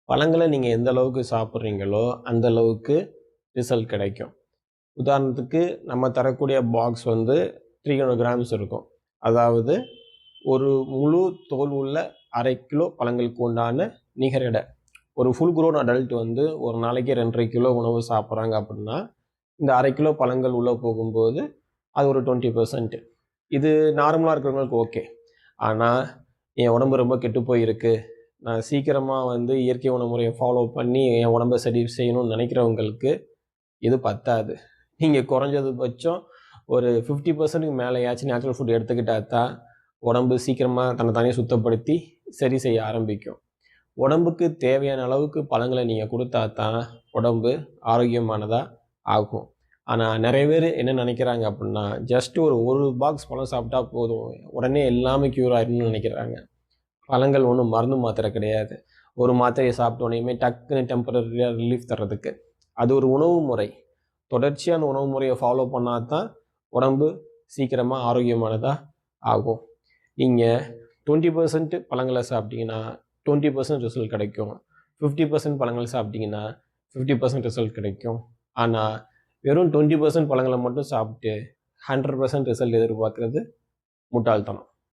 பழங்கள நீங்க எந்த அளவுக்கு சாப்பிட்றீங்களோ, அந்த அளவுக்கு ரிசல்ட் கிடைக்கும். உதாரணத்துக்கு நம்ம தரக்கூடிய பாக்ஸ் வந்து 300 கிராம்ஸ் இருக்கும். அதாவது ஒரு முழு தோல் உள்ள 1/2 கிலோ பழங்களுக்கு உண்டான நிகர எடை. ஒரு ஃபுல் குரோன் அடல்ட் வந்து ஒரு நாளைக்கு 2 1/2 கிலோ உணவு சாப்பிட்றாங்க அப்படின்னா, இந்த 1/2 கிலோ பழங்கள் உள்ள போகும்போது அது ஒரு 20%. இது நார்மலா இருக்கிறவங்களுக்கு ஓகே. ஆனா, என் உடம்பு ரொம்ப கெட்டு போயிருக்கு. நான் சீக்கிரமா வந்து இயற்கை உணவு முறைய ஃபாலோ பண்ணி என் உடம்ப சரி செய்யணும்னு நினைக்கிறவங்களுக்கு இது பத்தாது. நீங்க குறைஞ்சது பட்சம் ஒரு 50%க்கு மேலயாச்சும் நேச்சுரல் ஃபுட் எடுத்துக்கிட்டா தான் உடம்பு சீக்கிரமா தன்னை தானே சுத்தப்படுத்தி சரி செய்ய ஆரம்பிக்கும். உடம்புக்கு தேவையான அளவுக்கு பழங்கள நீங்க குடுத்தா தான் உடம்பு ஆரோக்கியமானதா ஆகும். ஆனா நெறைய பேரு என்ன நினைக்கிறாங்க அப்புட்னா, ஜஸ்ட் ஒரு பாக்ஸ் பழம் சாப்பிட்டா போதும். உடனே எல்லாமே க்யூர் ஆயிடும்னு நினைக்கிறாங்க. பழங்கள் ஒண்ணும் மருந்து மாத்திரை கிடையாது. ஒரு மாத்திரைய சாப்பிட்ட உடனேயுமே டக்குன்னு டெம்பரரியா ரிலீஃப் தர்றதுக்கு. அது ஒரு உணவு முறை. தொடர்ச்சியா அந்த உணவு முறைய ஃபாலோ பண்ணா தான் உடம்பு சீக்கிரமா ஆரோக்கியமானதா ஆகும். நீங்க 20% பழங்கள சாப்பிட்டீங்கன்னா, 20% ரிசல்ட் கிடைக்கும். 50% பழங்கள் சாப்பிட்டீங்கன்னா, 50% ரிசல்ட் கிடைக்கும். ஆனா, வெறும் 20% பழங்கள மட்டும் சாப்பிட்டு 100% ரிசல்ட் எதிர்பார்க்கிறது முட்டாள்தனம்.